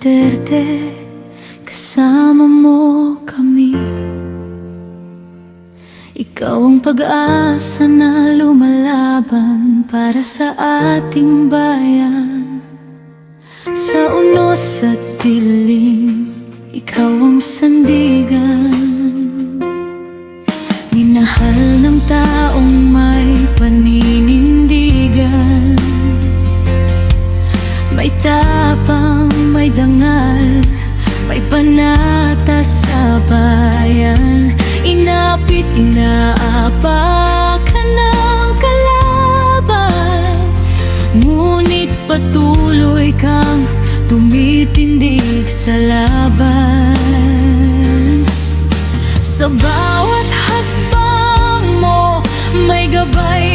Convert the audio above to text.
Duterte, kasama mo kami. Ikaw ang pag-asa na lumalaban para sa ating bayan. Sa unos at dilim, ikaw ang sandigan. Minahal ng taong may paninindigan. May tapang, may dangal, may panata sa bayan. Inapit, inaapakan ng kalaban, ngunit patuloy kang tumitindig sa laban. Sa bawat hakbang mo, may gabay